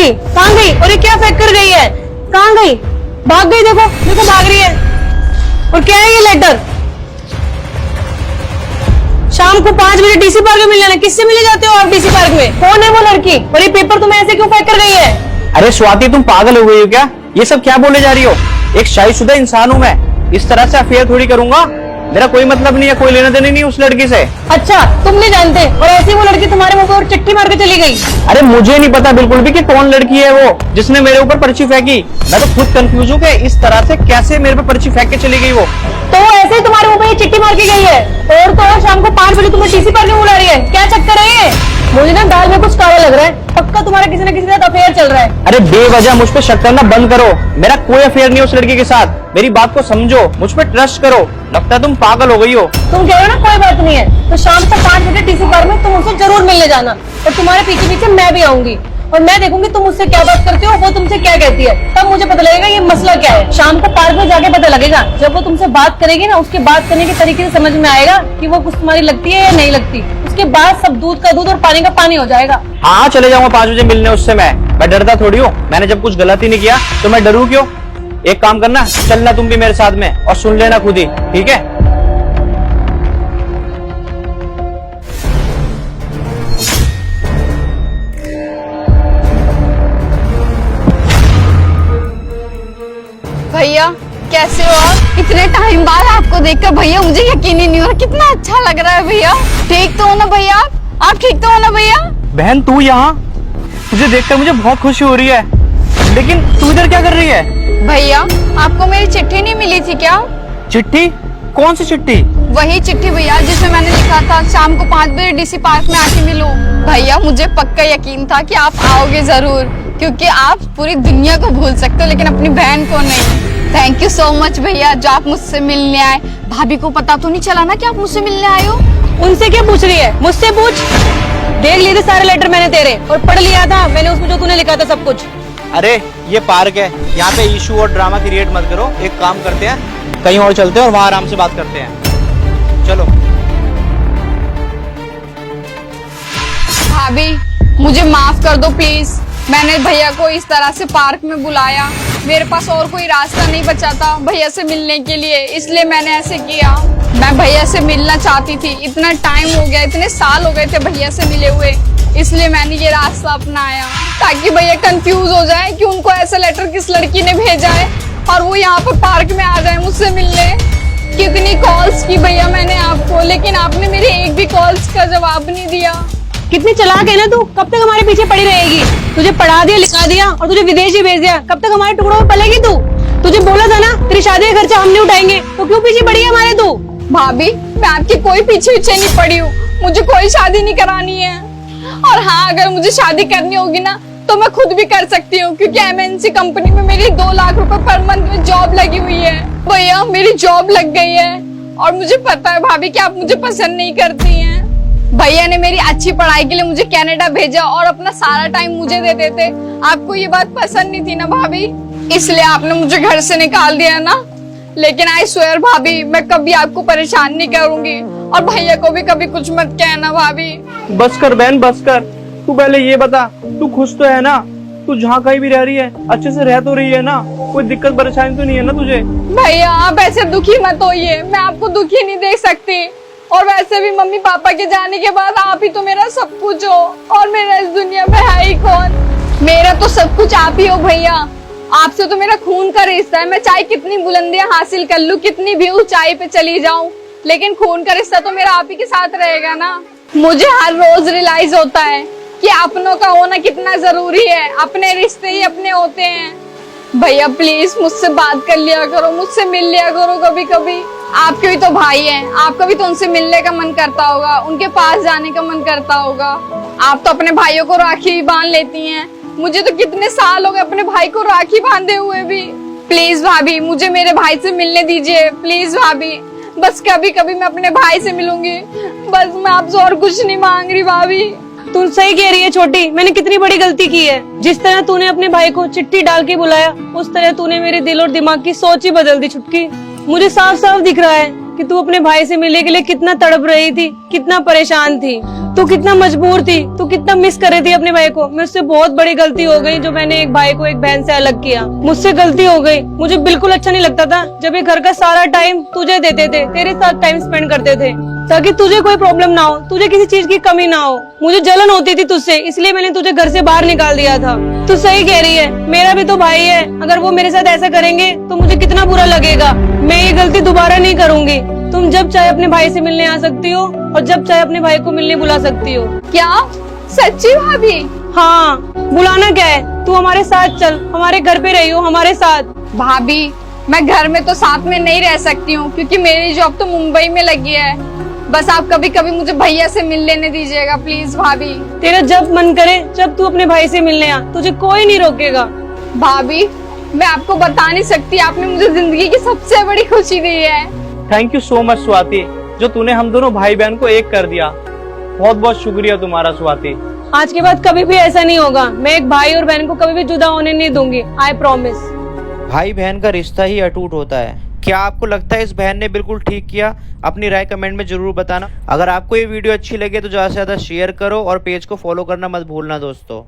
लड़की? कहाँ गई? और ये क्या फेंक कर गई है? कहाँ गई? भाग गई, देखो देखो भाग रही है। और क्या है ये लेटर? शाम को 5 बजे डीसी पार्क में मिल जाना। किससे मिले जाते हो आप डीसी पार्क में? कौन है वो लड़की? और ये पेपर तुम्हें ऐसे क्यों फेंक कर गई है? अरे स्वाति, तुम पागल हो गई हो क्या? ये सब क्या बोले जा रही हो? एक शादीशुदा इंसान हूँ मैं, इस तरह से अफेयर थोड़ी करूंगा। मेरा कोई मतलब नहीं है, कोई लेना देना नहीं उस लड़की से। अच्छा, तुम नहीं जानते और ऐसी वो लड़की तुम्हारे मुंह पर चिट्ठी मार के चली गई? अरे मुझे नहीं पता बिल्कुल भी कि कौन लड़की है वो जिसने मेरे ऊपर पर्ची फेंकी। मैं तो खुद कंफ्यूज हूँ कि इस तरह से कैसे मेरे पे पर्ची फेंक के चली गई वो। तो वो ऐसे ही तुम्हारे मुंह पे ये चिट्ठी मार के गई है और तो और शाम को 5 बजे तुम्हें डीसी पार्क में बुला रही है। क्या चक्कर है ये? मुझे ना दाल में कुछ काला लग रहा है। पक्का तुम्हारा किसी न किसी के साथ अफेयर चल रहा है। अरे बेवजह मुझ पे शक करना बंद करो। मेरा कोई अफेयर नहीं है उस लड़की के साथ। मेरी बात को समझो, मुझ पे ट्रस्ट करो। लगता है तुम पागल हो गई हो। तुम कह रहे हो ना कोई बात नहीं है, तो शाम को 5 बजे डीसी पार्क में तुम उनसे जरूर मिलने जाना और तुम्हारे पीछे पीछे मैं भी आऊंगी और मैं देखूंगी तुम उससे क्या बात करते हो, वो तुमसे क्या कहती है। तब मुझे पता लगेगा ये मसला क्या है। शाम को पार्क में जाके पता लगेगा। जब वो तुमसे बात करेगी ना, उसके बात करने के तरीके से समझ में आएगा कि वो कुछ तुम्हारी लगती है या नहीं लगती। उसके बाद सब दूध का दूध और पानी का पानी हो जाएगा। हाँ, चले जाऊंगा 5 बजे मिलने उससे। मैं डरता थोड़ी हूँ। मैंने जब कुछ गलत ही नहीं किया तो मैं डरूं क्यों? एक काम करना, चलना तुम भी मेरे साथ में और सुन लेना खुद ही, ठीक है? भैया कैसे हो आप? इतने टाइम बाद आपको देखकर भैया मुझे यकीन ही नहीं हो रहा, कितना अच्छा लग रहा है भैया। ठीक तो हो ना भैया? आप ठीक तो हो ना भैया? बहन तू यहाँ? तुझे देखकर मुझे बहुत खुशी हो रही है, लेकिन तू इधर क्या कर रही है? भैया आपको मेरी चिट्ठी नहीं मिली थी क्या? चिट्ठी? कौन सी चिट्ठी? वही चिट्ठी भैया जिसमें मैंने लिखा था शाम को 5 बजे डीसी पार्क में आके मिलो। भैया मुझे पक्का यकीन था कि आप आओगे जरूर, क्योंकि आप पूरी दुनिया को भूल सकते हो लेकिन अपनी बहन को नहीं। थैंक यू सो मच भैया जो आप मुझसे मिलने आए। भाभी को पता तो नहीं चला ना कि आप मुझसे मिलने आए हो? उनसे क्या पूछ रही है? मुझसे पूछ। देख लिए थे सारे लेटर मैंने तेरे और पढ़ लिया था मैंने उसमें जो तूने लिखा था सब कुछ। अरे ये पार्क है, यहाँ पे इशू और ड्रामा क्रिएट मत करो। एक काम करते हैं, कहीं और चलते हैं और वहाँ आराम से बात करते हैं। चलो। भाभी मुझे माफ कर दो प्लीज। मैंने भैया को इस तरह से पार्क में बुलाया, मेरे पास और कोई रास्ता नहीं बचा था भैया से मिलने के लिए, इसलिए मैंने ऐसे किया। मैं भैया से मिलना चाहती थी, इतना टाइम हो गया, इतने साल हो गए थे भैया से मिले हुए, इसलिए मैंने ये रास्ता अपनाया ताकि भैया कंफ्यूज हो जाए कि उनको ऐसा लेटर किस लड़की ने भेजा है और वो यहाँ पर पार्क में आ जाए मुझसे मिलने। कितनी कॉल्स की भैया मैंने आपको, लेकिन आपने मेरे एक भी कॉल्स का जवाब नहीं दिया। कितनी चालाक है ना तू। कब तक हमारे पीछे पड़ी रहेगी? तुझे पढ़ा दिया, लिखा दिया और तुझे विदेश ही भेज दिया। कब तक हमारे टुकड़ों में पलेगी तू? तुझे बोला था ना तेरी शादी का खर्चा हम नहीं उठाएंगे, तो क्यों पीछे पड़ी है हमारे तू? भाभी मैं आपके कोई पीछे नहीं पड़ी हूँ, मुझे कोई शादी नहीं करानी है। और हाँ, अगर मुझे शादी करनी होगी ना तो मैं खुद भी कर सकती हूँ, क्योंकि एमएनसी कंपनी में मेरी 2 लाख रुपए पर मंथ में जॉब लगी हुई है। भैया मेरी जॉब लग गई है और मुझे पता है भाभी कि आप मुझे पसंद नहीं करती हैं। भैया ने मेरी अच्छी पढ़ाई के लिए मुझे कनाडा भेजा और अपना सारा टाइम मुझे देते थे। आपको ये बात पसंद नहीं थी ना भाभी, इसलिए आपने मुझे घर से निकाल दिया ना। लेकिन आई स्वेयर भाभी मैं कभी आपको परेशान नहीं करूंगी और भैया को भी कभी कुछ मत कहना भाभी। बस कर बहन, बस कर। तू पहले ये बता, तू खुश तो है ना? तू जहाँ कहीं भी रह रही है अच्छे से रह तो रही है ना? कोई दिक्कत परेशानी तो नहीं है ना तुझे? भैया आप ऐसे दुखी मत होइए, मैं आपको दुखी नहीं देख सकती। और वैसे भी मम्मी पापा के जाने के बाद आप ही तो मेरा सब कुछ हो और मेरा इस दुनिया में है ही कौन। मेरा तो सब कुछ आप ही हो भैया। आपसे तो मेरा खून का रिश्ता है। मैं चाहे कितनी बुलंदियां हासिल कर लूं, कितनी भी ऊंचाई पे चली जाऊं, लेकिन खून का रिश्ता तो मेरा आप ही के साथ रहेगा ना। मुझे हर रोज रियलाइज होता है कि अपनों का होना कितना जरूरी है। अपने रिश्ते ही अपने होते हैं। भैया प्लीज मुझसे बात कर लिया करो, मुझसे मिल लिया करो कभी कभी। आपके भी तो भाई हैं, आपका भी तो उनसे मिलने का मन करता होगा, उनके पास जाने का मन करता होगा। आप तो अपने भाइयों को राखी भी बांध लेती हैं, मुझे तो कितने साल हो गए अपने भाई को राखी बांधे हुए भी। प्लीज भाभी मुझे मेरे भाई से मिलने दीजिए, प्लीज भाभी। बस कभी कभी मैं अपने भाई से मिलूंगी, बस मैं आपसे और कुछ नहीं मांग रही भाभी। तू सही कह रही है छोटी, मैंने कितनी बड़ी गलती की है। जिस तरह तूने अपने भाई को चिट्ठी डाल के बुलाया, उस तरह तूने मेरे दिल और दिमाग की सोच ही बदल दी छुटकी। मुझे साफ साफ दिख रहा है कि तू अपने भाई से मिलने के लिए कितना तड़प रही थी, कितना परेशान थी, तू कितना मजबूर थी, तू कितना मिस कर रही थी अपने भाई को। मुझसे बहुत बड़ी गलती हो गई जो मैंने एक भाई को एक बहन से अलग किया। मुझसे गलती हो गई। मुझे बिल्कुल अच्छा नहीं लगता था जब ये घर का सारा टाइम तुझे देते थे, तेरे साथ टाइम स्पेंड करते थे, ताकि तुझे कोई प्रॉब्लम ना हो, तुझे किसी चीज की कमी ना हो। मुझे जलन होती थी तुझसे, इसलिए मैंने तुझे घर से बाहर निकाल दिया था। तू सही कह रही है, मेरा भी तो भाई है, अगर वो मेरे साथ ऐसा करेंगे तो मुझे कितना बुरा लगेगा। मैं ये गलती दोबारा नहीं करूंगी। तुम जब चाहे अपने भाई से मिलने आ सकती हो और जब चाहे अपने भाई को मिलने बुला सकती हो। क्या सच्ची भाभी? हाँ, बुलाना क्या है, तू हमारे साथ चल, हमारे घर पे रही हो हमारे साथ। भाभी मैं घर में तो साथ में नहीं रह सकती हूँ क्योंकि मेरी जॉब तो मुंबई में लगी है। बस आप कभी कभी मुझे भैया से मिल लेने दीजिएगा प्लीज भाभी। तेरा जब मन करे जब तू अपने भाई से मिलने आ, तुझे कोई नहीं रोकेगा। भाभी मैं आपको बता नहीं सकती, आपने मुझे जिंदगी की सबसे बड़ी खुशी दी है। Thank you so much Swati, जो तूने हम दोनों भाई बहन को एक कर दिया। बहुत बहुत शुक्रिया तुम्हारा स्वाति। आज के बाद कभी भी ऐसा नहीं होगा। मैं एक भाई और बहन को कभी भी जुदा होने नहीं दूंगी, आई प्रॉमिस। भाई बहन का रिश्ता ही अटूट होता है। क्या आपको लगता है इस बहन ने बिल्कुल ठीक किया? अपनी राय कमेंट में जरूर बताना। अगर आपको ये वीडियो अच्छी लगे तो ज्यादा से ज्यादा शेयर करो और पेज को फॉलो करना मत भूलना दोस्तों।